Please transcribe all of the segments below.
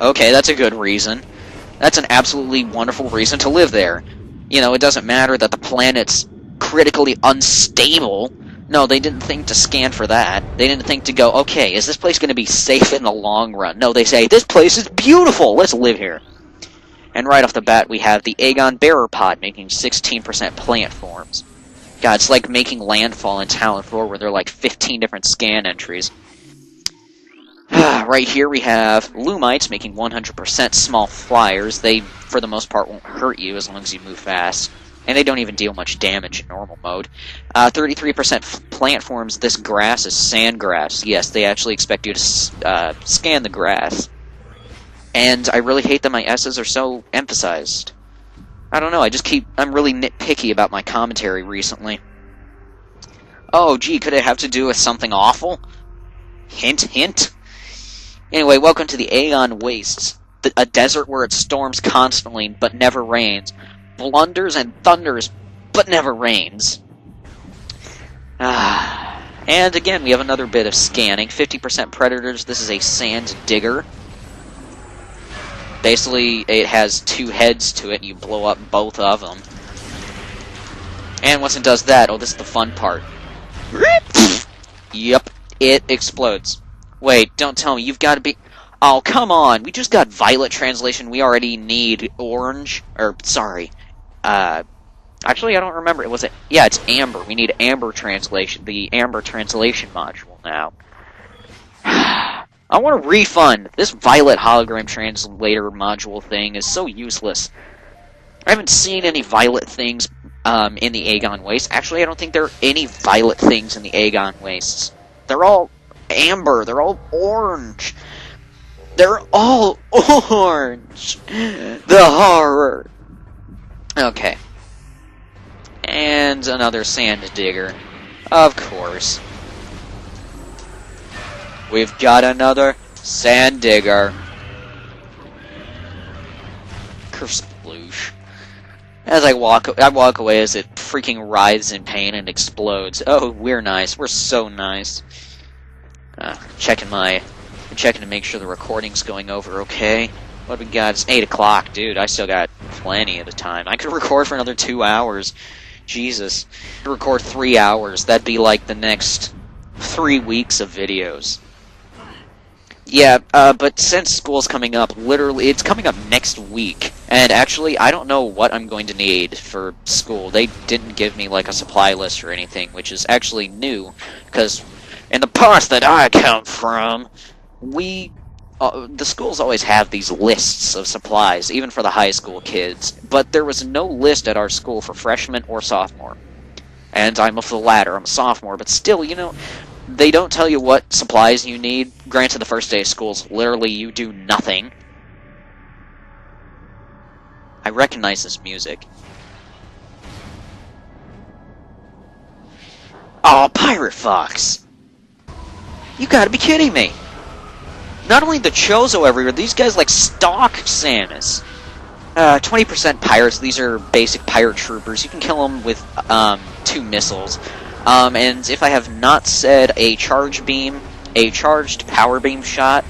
Okay, that's a good reason. That's an absolutely wonderful reason to live there. You know, it doesn't matter that the planet's critically unstable. No, they didn't think to scan for that. They didn't think to go, okay, is this place going to be safe in the long run? No, they say, this place is beautiful, let's live here. And right off the bat, we have the Agon Bearer Pod making 16% plant forms. God, it's like making landfall in Talon 4 where there are like 15 different scan entries. Right here we have Lumites making 100% small flyers. They, for the most part, won't hurt you as long as you move fast. And they don't even deal much damage in normal mode. 33% plant forms. This grass is sandgrass. Yes, they actually expect you to scan the grass. And I really hate that my S's are so emphasized. I don't know, I'm really nitpicky about my commentary recently. Oh, gee, could it have to do with something awful? Hint, hint. Anyway, welcome to the Agon Wastes, a desert where it storms constantly but never rains, blunders and thunders but never rains. And again, we have another bit of scanning. 50% predators. This is a sand digger. Basically, it has two heads to it, and you blow up both of them. And once it does that, oh, this is the fun part. Yep, it explodes. Wait, don't tell me, you've got to be... Oh, come on, we just got violet translation, we already need orange, or, sorry, actually, I don't remember, was it? Yeah, it's amber, we need amber translation, the amber translation module now. I want a refund! This violet hologram translator module thing is so useless. I haven't seen any violet things in the Agon Wastes. Actually, I don't think there are any violet things in the Agon Wastes. They're all amber. They're all orange. They're all orange. The horror. Okay. And another sand digger. Of course. We've got another sand digger. Kersploosh. As I walk away as it freaking writhes in pain and explodes. Oh, we're nice. We're so nice. Checking to make sure the recording's going over okay. What we got? It's 8 o'clock, dude. I still got plenty of the time. I could record for another 2 hours. Jesus. I could record 3 hours. That'd be like the next 3 weeks of videos. Yeah, but since school's coming up, literally, it's coming up next week. And actually, I don't know what I'm going to need for school. They didn't give me, like, a supply list or anything, which is actually new. Because in the past that I come from, the schools always have these lists of supplies, even for the high school kids. But there was no list at our school for freshman or sophomore. And I'm of the latter, I'm a sophomore, but still, you know... They don't tell you what supplies you need. Granted, the first day of school's literally you do nothing. I recognize this music. Oh, Pirate Fox! You gotta be kidding me! Not only the Chozo everywhere, these guys like stalk Samus. 20% pirates, these are basic pirate troopers. You can kill them with 2 missiles. And if I have not said, a charged power beam shot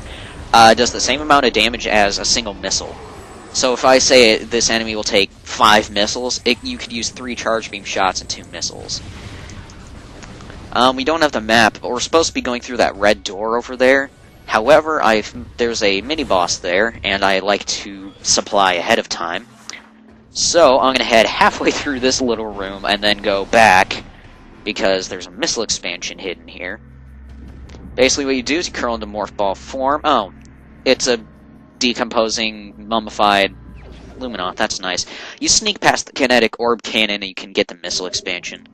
does the same amount of damage as a single missile. So if I say this enemy will take 5 missiles, you could use 3 charged beam shots and 2 missiles. We don't have the map, but we're supposed to be going through that red door over there. However, there's a mini-boss there, and I like to supply ahead of time. So I'm going to head halfway through this little room and then go back, because there's a missile expansion hidden here. Basically what you do is you curl into morph ball form. Oh, it's a decomposing, mummified Luminoth. That's nice. You sneak past the kinetic orb cannon and you can get the missile expansion.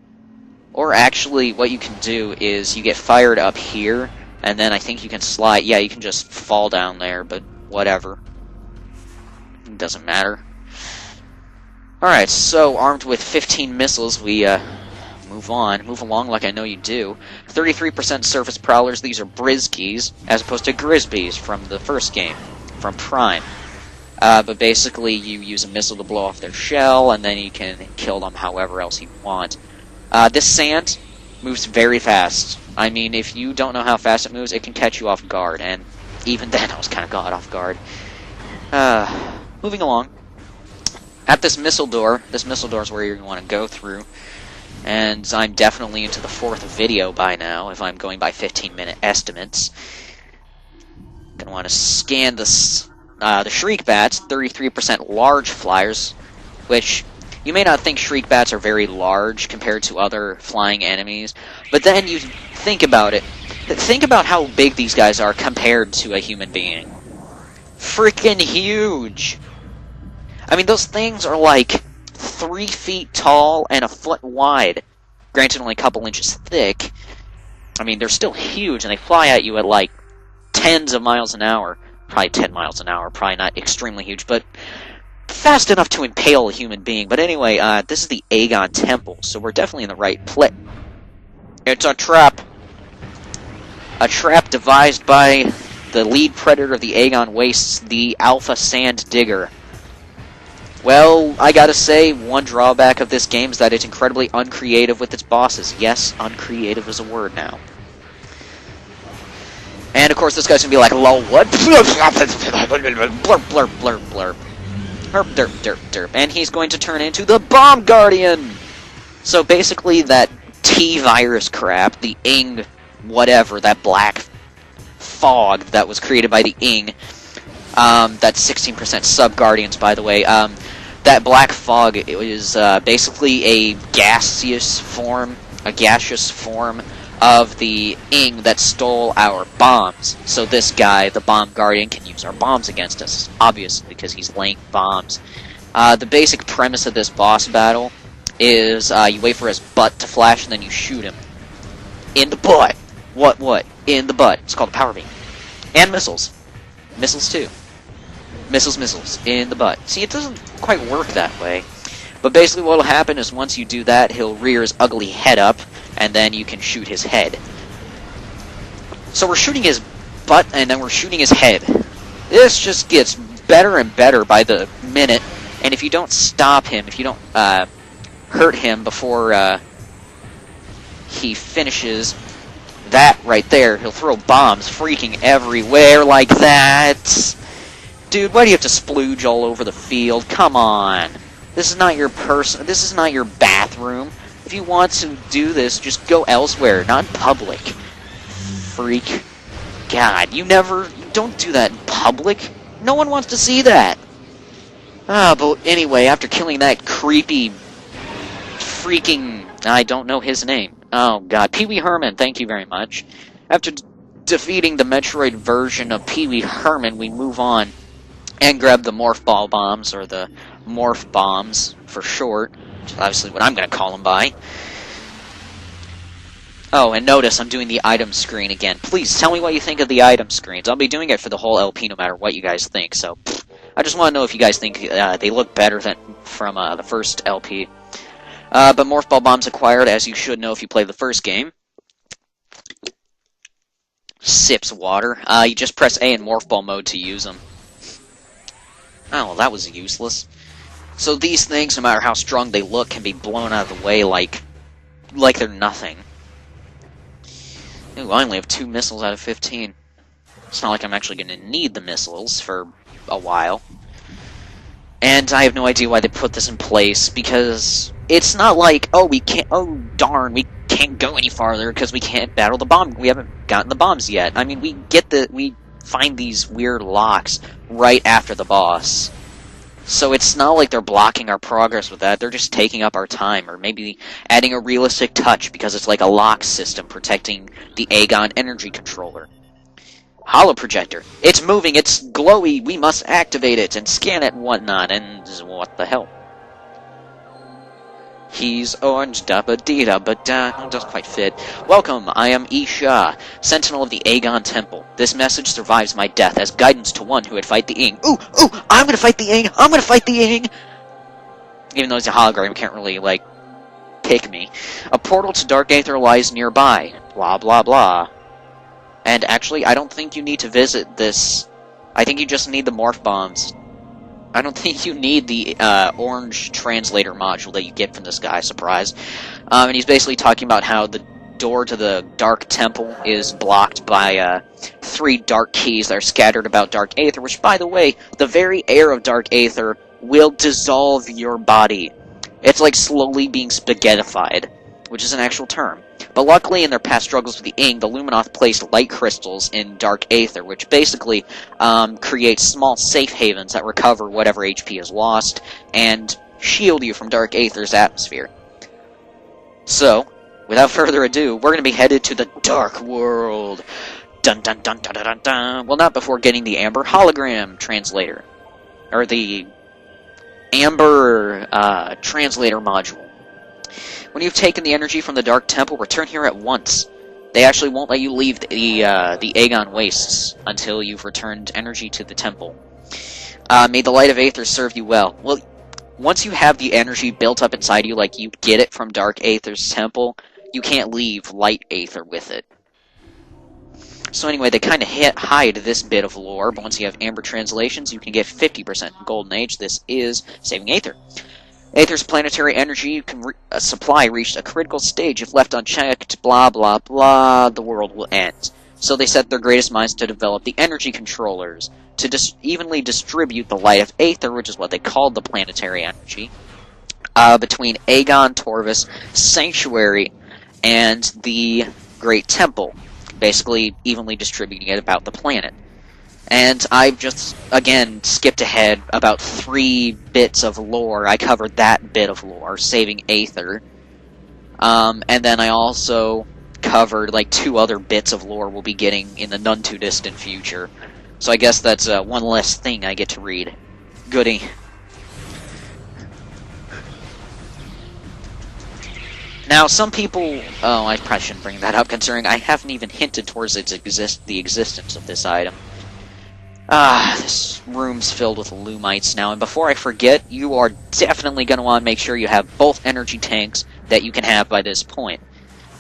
Or actually, what you can do is you get fired up here, and then I think you can slide. Yeah, you can just fall down there, but whatever. It doesn't matter. Alright, so armed with 15 missiles, we, move along like I know you do. 33% surface prowlers, these are Brizkies, as opposed to Grisbees from the first game, from Prime. But basically, you use a missile to blow off their shell, and then you can kill them however else you want. This sand moves very fast. I mean, if you don't know how fast it moves, it can catch you off guard, and even then I was kind of caught off guard. Moving along. At this missile door is where you want to go through. And I'm definitely into the 4th video by now, if I'm going by 15-minute estimates. Gonna want to scan this, the Shriek Bats, 33% large flyers, which you may not think Shriek Bats are very large compared to other flying enemies, but then you think about it. Think about how big these guys are compared to a human being. Freaking huge! I mean, those things are like 3 feet tall and a foot wide. Granted, only a couple inches thick. I mean, they're still huge, and they fly at you at like tens of miles an hour. Probably 10 miles an hour. Probably not extremely huge, but fast enough to impale a human being. But anyway, this is the Agon Temple, so we're definitely in the right place. It's a trap. A trap devised by the lead predator of the Agon Wastes, the Alpha Sand Digger. Well, I gotta say, one drawback of this game is that it's incredibly uncreative with its bosses. Yes, uncreative is a word now. And of course, this guy's gonna be like, lol, what? Blurp, blurp, blurp, blurp. Herp, derp, derp, derp. And he's going to turn into the Bomb Guardian! So basically, that T-virus crap, the Ing, whatever, that black fog that was created by the Ing, that's 16% sub-guardians, by the way. That black fog is basically a gaseous form of the Ing that stole our bombs. So this guy, the Bomb Guardian, can use our bombs against us, obviously, because he's laying bombs. The basic premise of this boss battle is you wait for his butt to flash and then you shoot him. In the butt! What? In the butt. It's called a power beam. And missiles. Missiles, too. Missiles, in the butt. See, it doesn't quite work that way. But basically what will happen is once you do that, he'll rear his ugly head up, and then you can shoot his head. So we're shooting his butt, and then we're shooting his head. This just gets better and better by the minute, and if you don't stop him, if you don't hurt him before he finishes that right there, he'll throw bombs freaking everywhere like that. Dude, why do you have to splooge all over the field? Come on. This is not your this is not your bathroom. If you want to do this, just go elsewhere, not in public. Freak. God, you don't do that in public. No one wants to see that. But anyway, after killing that creepy freaking, I don't know his name. Oh god, Pee Wee Herman, thank you very much. After defeating the Metroid version of Pee Wee Herman, we move on and grab the Morph Ball Bombs, or the Morph Bombs for short, which is obviously what I'm going to call them by. Oh, and notice I'm doing the item screen again. Please tell me what you think of the item screens. I'll be doing it for the whole LP no matter what you guys think, so I just want to know if you guys think they look better than from the first LP. But Morph Ball Bombs acquired, as you should know if you play the first game. Sips water. You just press A in Morph Ball mode to use them. Oh, well, that was useless. So these things, no matter how strong they look, can be blown out of the way like they're nothing. Ooh, I only have 2 missiles out of 15. It's not like I'm actually going to need the missiles for a while. And I have no idea why they put this in place, because it's not like, oh, we can't, oh, darn, we can't go any farther because we can't battle the bomb. We haven't gotten the bombs yet. I mean, we find these weird locks right after the boss. So it's not like they're blocking our progress with that. They're just taking up our time, or maybe adding a realistic touch because it's like a lock system protecting the Agon energy controller. Holo projector. It's moving, it's glowy, we must activate it and scan it and whatnot, and what the hell? He's orange, da-ba-dee-da-ba-da, doesn't quite fit. Welcome, I am Isha, Sentinel of the Agon Temple. This message survives my death as guidance to one who would fight the Ing. Ooh, I'm gonna fight the Ing, I'm gonna fight the Ing! Even though he's a hologram, he can't really, like, pick me. A portal to Dark Aether lies nearby. Blah, blah, blah. And actually, I don't think you need to visit this. I think you just need the Morph Bombs. I don't think you need the orange translator module that you get from this guy, surprise. And he's basically talking about how the door to the Dark Temple is blocked by 3 dark keys that are scattered about Dark Aether, which, by the way, the very air of Dark Aether will dissolve your body. It's like slowly being spaghettified, which is an actual term. But luckily, in their past struggles with the Ing, the Luminoth placed light crystals in Dark Aether, which basically creates small safe havens that recover whatever HP is lost, and shield you from Dark Aether's atmosphere. So, without further ado, we're going to be headed to the Dark World. Dun dun dun dun dun dun dun. Well, not before getting the Amber Hologram Translator. Or the Amber Translator module. When you've taken the energy from the Dark Temple, return here at once. They actually won't let you leave the Agon Wastes until you've returned energy to the temple. May the light of Aether serve you well. Well, once you have the energy built up inside you, like you get it from Dark Aether's temple, you can't leave Light Aether with it. So anyway, they kind of hide this bit of lore, but once you have Amber translations, you can get 50% Golden Age. This is saving Aether. Aether's planetary energy supply reached a critical stage. If left unchecked, blah blah blah, the world will end. So they set their greatest minds to develop the energy controllers, to evenly distribute the light of Aether, which is what they called the planetary energy, between Agon, Torvus, Sanctuary, and the Great Temple, basically evenly distributing it about the planet. And I've just, again, skipped ahead about 3 bits of lore. I covered that bit of lore, saving Aether. And then I also covered, like, 2 other bits of lore we'll be getting in the none-too-distant future. So I guess that's one less thing I get to read. Goody. Now, some people... Oh, I probably shouldn't bring that up, considering I haven't even hinted towards the existence of this item. This room's filled with Lumites now, and before I forget, you are definitely going to want to make sure you have both energy tanks that you can have by this point.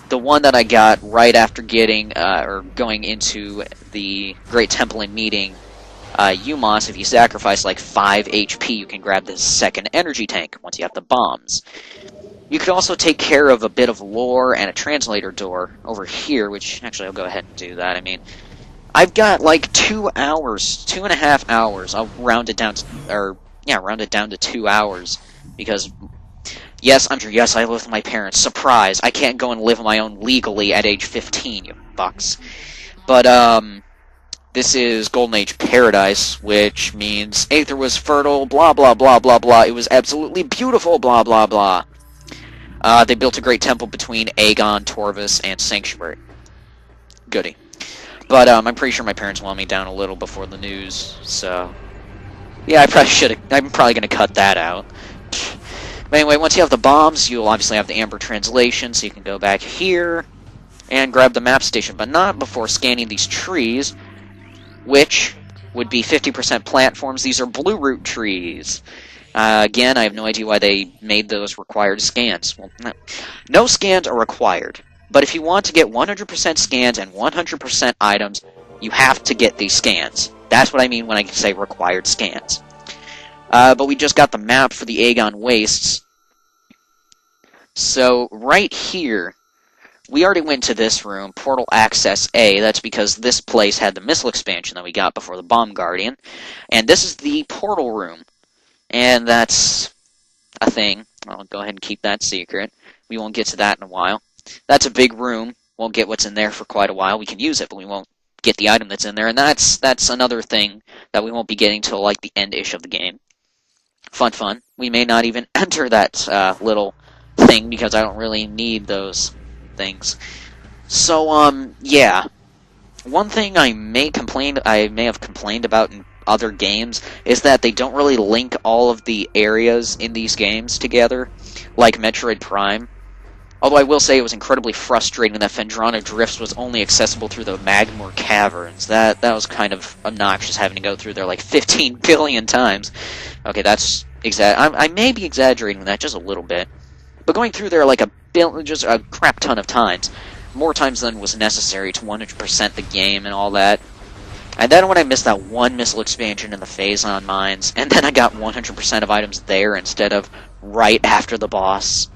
The one that I got right after getting, or going into the Great Temple and meeting Umos, if you sacrifice like 5 HP, you can grab this second energy tank once you have the bombs. You could also take care of a bit of lore and a translator door over here, which, actually, I'll go ahead and do that. I mean, I've got like 2 hours, 2.5 hours. I'll round it down to, round it down to 2 hours, because, yes, Andrew, yes, I live with my parents. Surprise! I can't go and live on my own legally at age 15, you bucks. But, this is Golden Age Paradise, which means Aether was fertile, blah, blah, blah, blah, blah. It was absolutely beautiful, blah, blah, blah. They built a great temple between Agon, Torvus, and Sanctuary. Goody. But, I'm pretty sure my parents want me down a little before the news, so... Yeah, I probably should've... I'm probably gonna cut that out. But anyway, once you have the bombs, you'll obviously have the Amber translation, so you can go back here and grab the map station, but not before scanning these trees, which would be 50% plant forms. These are blue root trees. Again, I have no idea why they made those required scans. Well, no scans are required. But if you want to get 100% scans and 100% items, you have to get these scans. That's what I mean when I say required scans. But we just got the map for the Agon Wastes. So, right here, we already went to this room, Portal Access A. That's because this place had the missile expansion that we got before the Bomb Guardian. And this is the portal room. And that's a thing. I'll go ahead and keep that secret. We won't get to that in a while. That's a big room. Won't get what's in there for quite a while. We can use it, but we won't get the item that's in there. And that's another thing that we won't be getting till like the end-ish of the game. Fun. We may not even enter that little thing because I don't really need those things. So, yeah. One thing I may have complained about in other games is that they don't really link all of the areas in these games together, like Metroid Prime. Although I will say it was incredibly frustrating that Phendrana Drifts was only accessible through the Magmoor Caverns. That was kind of obnoxious, having to go through there like 15 billion times. Okay, that's I may be exaggerating that just a little bit. But going through there like just a crap ton of times, more times than was necessary to 100% the game and all that. And then when I missed that one missile expansion in the Phazon Mines, and then I got 100% of items there instead of right after the boss.